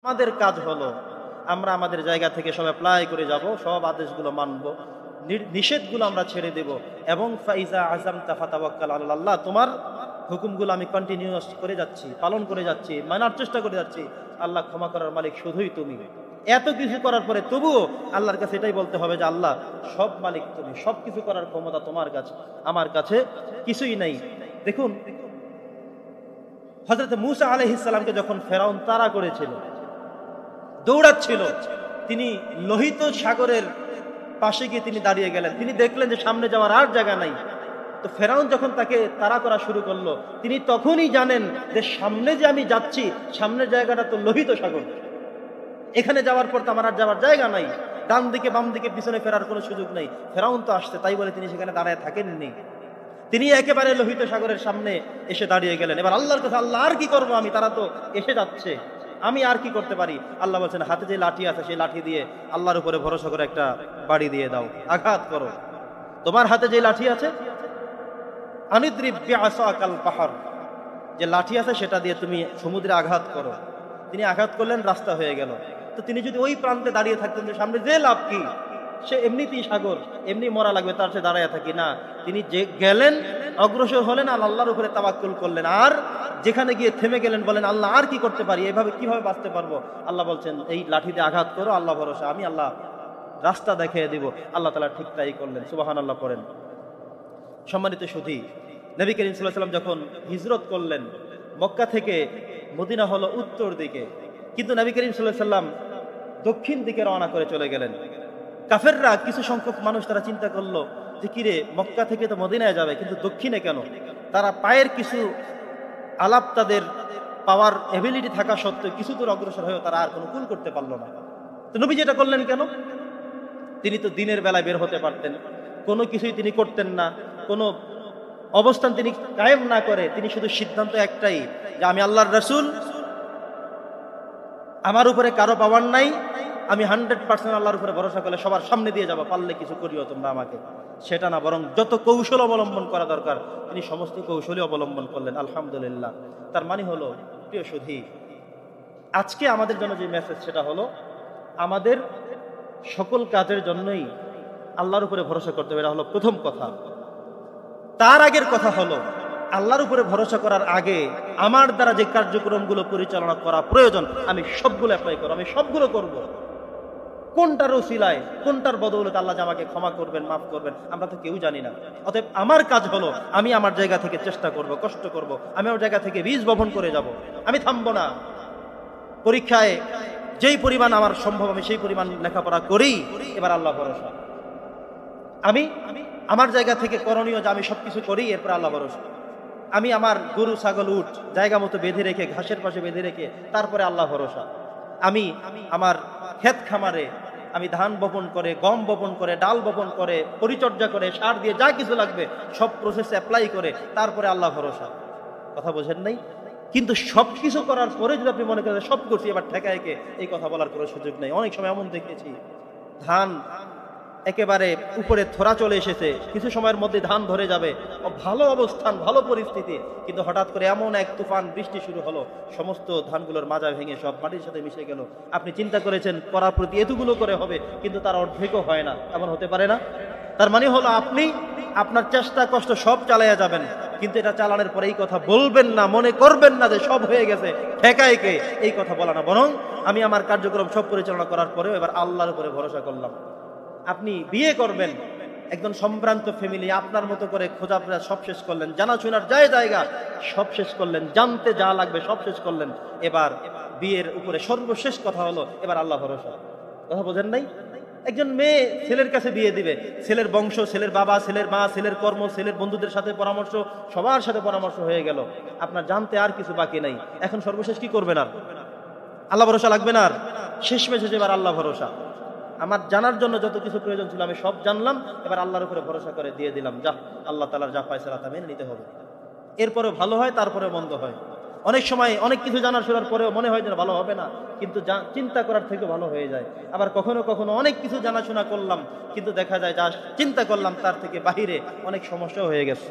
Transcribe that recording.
আমাদের কাজ হলো আমরা আমাদের জায়গা থেকে সব অ্যাপ্লাই করে যাব, সব আদেশগুলো মানব, নিষেধগুলো আমরা ছেড়ে দেব, এবং ফাইজা আযামতা ফাতাওয়াক্কাল আলাল্লাহ, তোমার হুকুমগুলো আমি কন্টিনিউয়াস করে যাচ্ছি, পালন করে যাচ্ছি, মানার চেষ্টা করে যাচ্ছি। আল্লাহ ক্ষমা করার মালিক শুধুই তুমি। এত কিছু করার পরে তবুও আল্লাহর কাছে এটাই বলতে হবে যে আল্লাহ সব মালিক তুমি, সব কিছু করার ক্ষমতা তোমার কাছে, আমার কাছে কিছুই নাই। দেখুন হযরত মূসা আলাইহিস সালামকে যখন ফেরাউন তাড়া করেছিল, দৌড়াচ্ছিল, তিনি লোহিত সাগরের পাশে গিয়ে তিনি দাঁড়িয়ে গেলেন। তিনি দেখলেন যে সামনে যাওয়ার আর জায়গা নাই। তো ফেরাউন যখন তাকে তাড়া করা শুরু করলো, তিনি তখনই জানেন যে সামনে যে আমি যাচ্ছি, সামনের জায়গাটা তো লোহিত সাগর, এখানে যাওয়ার পর তো আমার আর যাওয়ার জায়গা নাই, ডান দিকে বাম দিকে পিছনে ফেরার কোনো সুযোগ নেই। ফেরাউন তো আসছে, তাই বলে তিনি সেখানে দাঁড়ায় থাকেননি, তিনি একেবারে লোহিত সাগরের সামনে এসে দাঁড়িয়ে গেলেন। এবার আল্লাহর কাছে, আল্লাহ আর কি করবো আমি, তারা তো এসে যাচ্ছে, আমি আর কি করতে পারি? আল্লাহ বলছেন হাতে যে লাঠি আছে সেই লাঠি দিয়ে আল্লাহর উপরে ভরসা করে একটা বাড়ি দিয়ে দাও, আঘাত করো। তোমার হাতে যে লাঠি আছে, আনিদ্রিব বিআসাকাল বাহর, যে লাঠি আছে সেটা দিয়ে তুমি সমুদ্রে আঘাত করো। তিনি আঘাত করলেন, রাস্তা হয়ে গেল। তো তিনি যদি ওই প্রান্তে দাঁড়িয়ে থাকতেন যে সামনে যে লাভ কি, সে এমনিতেই সাগর, এমনি মরা লাগবে, তার সে দাঁড়ায় থাকি না, তিনি যে গেলেন, অগ্রসর হলেন, আর আল্লাহর উপরে তাওয়াক্কুল করলেন। আর যেখানে গিয়ে থেমে গেলেন, বলেন আল্লাহ আর কি করতে পারি, এভাবে কিভাবে বাঁচতে পারবো? আল্লাহ বলছেন এই লাঠিতে আঘাত করো, আল্লাহ ভরসা, আমি আল্লাহ রাস্তা দেখিয়ে দিব। আল্লাহ তাআলা ঠিক তাই করলেন। সুবহানাল্লাহ পড়েন। সম্মানিত সুধী, নবী করিম সাল্লাল্লাহু আলাইহি ওয়াসাল্লাম যখন হিজরত করলেন, মক্কা থেকে মদিনা হলো উত্তর দিকে, কিন্তু নবী করিম সাল্লাল্লাহু আলাইহি ওয়াসাল্লাম দক্ষিণ দিকে রওনা করে চলে গেলেন। কাফেররা কিছু সংখ্যক মানুষ তারা চিন্তা করলো যে কিরে, মক্কা থেকে তো মদিনায় যাবে, কিন্তু দক্ষিণে কেন? তারা পায়ের কিছু আলাপ তাদের পাওয়ার এবিলিটি থাকা সত্ত্বেও কিছু দূর অগ্রসর হয়েও তারা আর কোনো কুল করতে পারলো না। তো নবী যেটা করলেন কেন? তিনি তো দিনের বেলায় বের হতে পারতেন, কোনো কিছুই তিনি করতেন না, কোনো অবস্থান তিনি কায়েম না করে তিনি শুধু সিদ্ধান্ত একটাই যে আমি আল্লাহর রাসূল, আমার উপরে কারো পাওয়ার নাই, আমি 100% আল্লাহর উপরে ভরসা করলে সবার সামনে দিয়ে যাবো, পারলে কিছু করিও তোমরা আমাকে। সেটা না, বরং যত কৌশল অবলম্বন করা দরকার তিনি সমস্ত কৌশলই অবলম্বন করলেন। আলহামদুলিল্লাহ। তার মানে হলো, প্রিয় সুধী, আজকে আমাদের জন্য যে মেসেজ সেটা হলো আমাদের সকল কাজের জন্যই আল্লাহর উপরে ভরসা করতে হবে। এটা হলো প্রথম কথা। তার আগের কথা হলো আল্লাহর উপরে ভরসা করার আগে আমার দ্বারা যে কার্যক্রমগুলো পরিচালনা করা প্রয়োজন আমি সবগুলো অ্যাপ্লাই করব, আমি সবগুলো করব। কোনটার ওসিলায়, কোনটার বদৌলতে আল্লাহ আমাকে ক্ষমা করবেন, মাফ করবেন, আমরা তো কেউ জানি না। অতএব আমার কাজ হলো আমি আমার জায়গা থেকে চেষ্টা করব, কষ্ট করব, আমি আমার জায়গা থেকে বীজ বপন করে যাব, আমি থামবো না। পরীক্ষায় যেই পরিমাণ আমার সম্ভব আমি সেই পরিমাণ লেখাপড়া করি, এবার আল্লাহ ভরসা। আমি আমার জায়গা থেকে করণীয় যে আমি সবকিছু করি, এরপর আল্লাহ ভরসা। আমি আমার গরু ছাগল উট জায়গা মতো বেঁধে রেখে, ঘাসের পাশে বেঁধে রেখে, তারপরে আল্লাহ ভরসা। আমি আমার ক্ষেত খামারে আমি ধান বপন করে, গম বপন করে, ডাল বপন করে, পরিচর্যা করে, সার দিয়ে যা কিছু লাগবে সব প্রসেস অ্যাপ্লাই করে, তারপরে আল্লাহ ভরসা। কথা বোঝেন নাই? কিন্তু সবকিছু করার পরে যদি আপনি মনে করেন সব করছি এবার ঠেকায় কে, এই কথা বলার কোনো সুযোগ নেই। অনেক সময় এমন দেখেছি ধান একেবারে উপরে থোড়া চলে এসেছে, কিছু সময়ের মধ্যে ধান ধরে যাবে, ভালো অবস্থান, ভালো পরিস্থিতি, কিন্তু হঠাৎ করে এমন এক তুফান বৃষ্টি শুরু হলো, সমস্ত ধানগুলোর মাজা ভেঙে সব মাটির সাথে মিশে গেল। আপনি চিন্তা করেছেন করার প্রতি এতগুলো করে হবে, কিন্তু তার অর্ধেকও হয় না। এমন হতে পারে না? তার মানে হলো আপনি আপনার চেষ্টা কষ্ট সব চালাইয়া যাবেন, কিন্তু এটা চালানোর পরে এই কথা বলবেন না, মনে করবেন না যে সব হয়ে গেছে, ঠেকায় কে, এই কথা বলা না, বরং আমি আমার কার্যক্রম সব পরিচালনা করার পরেও এবার আল্লাহর উপরে ভরসা করলাম। আপনি বিয়ে করবেন, একজন সম্ভ্রান্ত ফ্যামিলি, আপনার মতো করে খোঁজা সব শেষ করলেন, জানাশোনার জায়গা সব শেষ করলেন, জানতে যা লাগবে সব শেষ করলেন। এবার বিয়ের উপরে সর্বশেষ কথা হলো এবার আল্লাহ ভরসা। কথা বোঝেন নাই? একজন মেয়ে ছেলের কাছে বিয়ে দিবে, ছেলের বংশ, ছেলের বাবা, ছেলের মা, ছেলের কর্ম, ছেলের বন্ধুদের সাথে পরামর্শ, সবার সাথে পরামর্শ হয়ে গেল, আপনার জানতে আর কিছু বাকি নাই। এখন সর্বশেষ কি করবেন? আর আল্লাহ ভরসা লাগবে না? আর শেষমেশ এবার আল্লাহ ভরসা। আমার জানার জন্য যত কিছু প্রয়োজন ছিল আমি সব জানলাম, এবার আল্লাহর উপরে ভরসা করে দিয়ে দিলাম, যা আল্লাহ তাআলার যা ফয়সালা তা মেনে নিতে হবে। এরপরে ভালো হয়, তারপরে মন্দ হয়। অনেক সময় অনেক কিছু জানার শোনার পরেও মনে হয় যে ভালো হবে না, কিন্তু চিন্তা করার থেকে ভালো হয়ে যায়। আবার কখনো কখনো অনেক কিছু জানাশোনা করলাম, কিন্তু দেখা যায় যা চিন্তা করলাম তার থেকে বাহিরে অনেক সমস্যাও হয়ে গেছে।